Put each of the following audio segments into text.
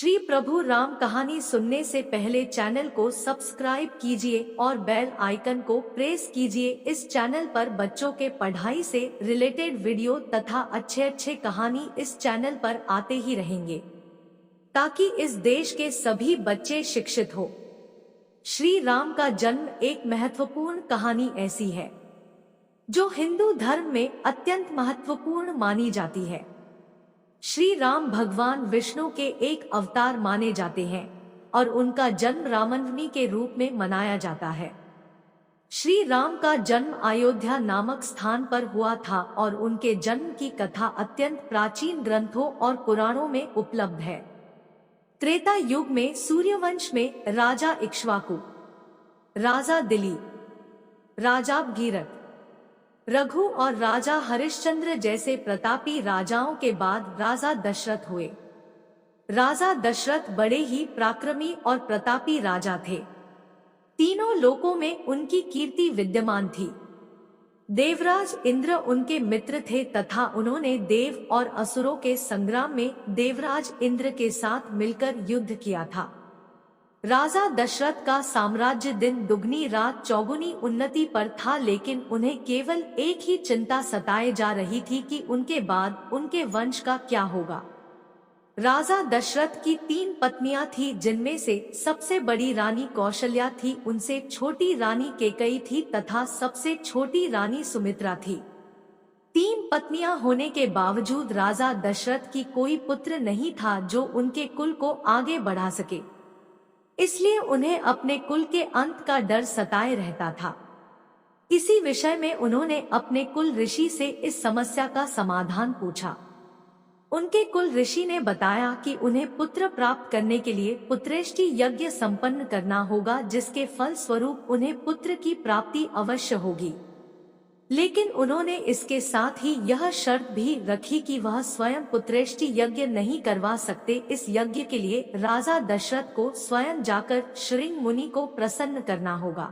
श्री प्रभु राम कहानी सुनने से पहले चैनल को सब्सक्राइब कीजिए और बेल आइकन को प्रेस कीजिए। इस चैनल पर बच्चों के पढ़ाई से रिलेटेड वीडियो तथा अच्छे कहानी इस चैनल पर आते ही रहेंगे, ताकि इस देश के सभी बच्चे शिक्षित हो। श्री राम का जन्म एक महत्वपूर्ण कहानी ऐसी है जो हिंदू धर्म में अत्यंत महत्वपूर्ण मानी जाती है। श्री राम भगवान विष्णु के एक अवतार माने जाते हैं और उनका जन्म रामनवमी के रूप में मनाया जाता है। श्री राम का जन्म अयोध्या नामक स्थान पर हुआ था और उनके जन्म की कथा अत्यंत प्राचीन ग्रंथों और पुराणों में उपलब्ध है। त्रेता युग में सूर्यवंश में राजा इक्ष्वाकु, राजा दिलीप, राजा भगीरथ, रघु और राजा हरिश्चंद्र जैसे प्रतापी राजाओं के बाद राजा दशरथ हुए। राजा दशरथ बड़े ही पराक्रमी और प्रतापी राजा थे। तीनों लोकों में उनकी कीर्ति विद्यमान थी। देवराज इंद्र उनके मित्र थे तथा उन्होंने देव और असुरों के संग्राम में देवराज इंद्र के साथ मिलकर युद्ध किया था। राजा दशरथ का साम्राज्य दिन दुगनी रात चौगुनी उन्नति पर था, लेकिन उन्हें केवल एक ही चिंता सताए जा रही थी कि उनके बाद उनके वंश का क्या होगा। राजा दशरथ की 3 पत्नियां थी, जिनमें से सबसे बड़ी रानी कौशल्या थी, उनसे छोटी रानी कैकेयी थी तथा सबसे छोटी रानी सुमित्रा थी। 3 पत्नियां होने के बावजूद राजा दशरथ की कोई पुत्र नहीं था जो उनके कुल को आगे बढ़ा सके, इसलिए उन्हें अपने कुल के अंत का डर सताए रहता था। इसी विषय में उन्होंने अपने कुल ऋषि से इस समस्या का समाधान पूछा। उनके कुल ऋषि ने बताया कि उन्हें पुत्र प्राप्त करने के लिए पुत्रेष्टि यज्ञ संपन्न करना होगा, जिसके फल स्वरूप उन्हें पुत्र की प्राप्ति अवश्य होगी। लेकिन उन्होंने इसके साथ ही यह शर्त भी रखी कि वह स्वयं पुत्रेष्टि यज्ञ नहीं करवा सकते। इस यज्ञ के लिए राजा दशरथ को स्वयं जाकर श्रृंग मुनि को प्रसन्न करना होगा।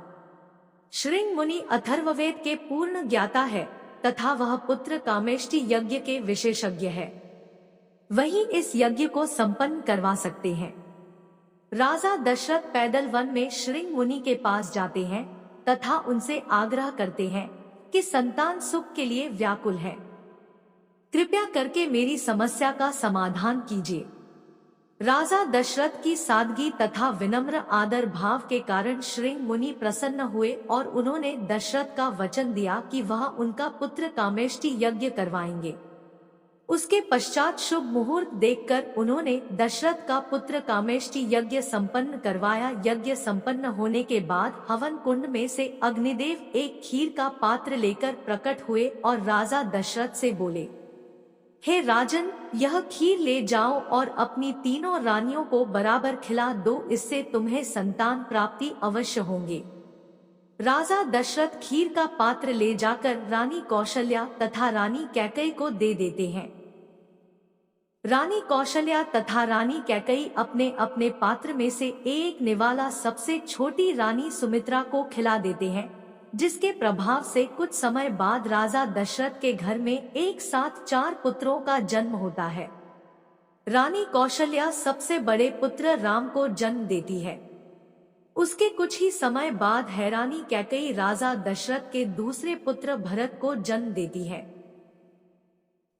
श्रृंग मुनि अथर्ववेद के पूर्ण ज्ञाता है तथा वह पुत्र कामेष्टि यज्ञ के विशेषज्ञ है। वही इस यज्ञ को संपन्न करवा सकते हैं। राजा दशरथ पैदल वन में श्रृंग मुनि के पास जाते हैं तथा उनसे आग्रह करते हैं कि संतान सुख के लिए व्याकुल है, कृपया करके मेरी समस्या का समाधान कीजिए। राजा दशरथ की सादगी तथा विनम्र आदर भाव के कारण श्रृंग मुनि प्रसन्न हुए और उन्होंने दशरथ का वचन दिया कि वह उनका पुत्र कामेष्टि यज्ञ करवाएंगे। उसके पश्चात शुभ मुहूर्त देखकर उन्होंने दशरथ का पुत्र कामेष्टि यज्ञ संपन्न करवाया। यज्ञ संपन्न होने के बाद हवन कुंड में से अग्निदेव एक खीर का पात्र लेकर प्रकट हुए और राजा दशरथ से बोले, हे राजन, यह खीर ले जाओ और अपनी तीनों रानियों को बराबर खिला दो, इससे तुम्हें संतान प्राप्ति अवश्य होंगे। राजा दशरथ खीर का पात्र ले जाकर रानी कौशल्या तथा रानी कैकेयी को दे देते हैं। रानी कौशल्या तथा रानी कैकेयी अपने अपने पात्र में से एक निवाला सबसे छोटी रानी सुमित्रा को खिला देते हैं, जिसके प्रभाव से कुछ समय बाद राजा दशरथ के घर में एक साथ 4 पुत्रों का जन्म होता है। रानी कौशल्या सबसे बड़े पुत्र राम को जन्म देती है। उसके कुछ ही समय बाद रानी कैकेयी राजा दशरथ के दूसरे पुत्र भरत को जन्म देती है।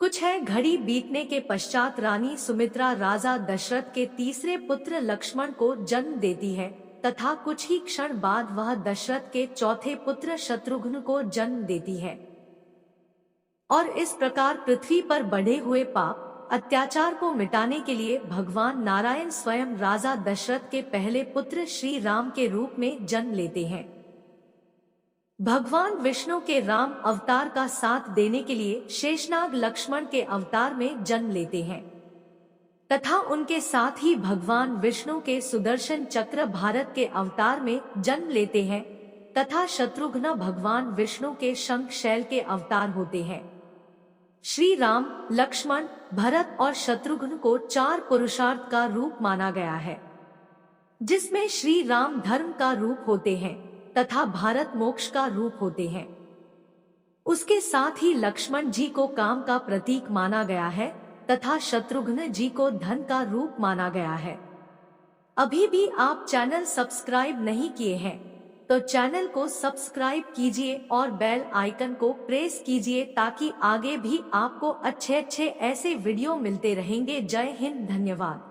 कुछ घड़ी बीतने के पश्चात रानी सुमित्रा राजा दशरथ के तीसरे पुत्र लक्ष्मण को जन्म देती है तथा कुछ ही क्षण बाद वह दशरथ के चौथे पुत्र शत्रुघ्न को जन्म देती है। और इस प्रकार पृथ्वी पर बढ़े हुए पाप अत्याचार को मिटाने के लिए भगवान नारायण स्वयं राजा दशरथ के पहले पुत्र श्री राम के रूप में जन्म लेते हैं। भगवान विष्णु के राम अवतार का साथ देने के लिए शेषनाग लक्ष्मण के अवतार में जन्म लेते हैं तथा उनके साथ ही भगवान विष्णु के सुदर्शन चक्र भारत के अवतार में जन्म लेते हैं तथा शत्रुघ्न भगवान विष्णु के शंख शैल के अवतार होते हैं। श्री राम, लक्ष्मण, भरत और शत्रुघ्न को 4 पुरुषार्थ का रूप माना गया है, जिसमें श्री राम धर्म का रूप होते हैं तथा भारत मोक्ष का रूप होते हैं। उसके साथ ही लक्ष्मण जी को काम का प्रतीक माना गया है तथा शत्रुघ्न जी को धन का रूप माना गया है। अभी भी आप चैनल सब्सक्राइब नहीं किए हैं तो चैनल को सब्सक्राइब कीजिए और बेल आइकन को प्रेस कीजिए ताकि आगे भी आपको अच्छे अच्छे ऐसे वीडियो मिलते रहेंगे। जय हिंद, धन्यवाद।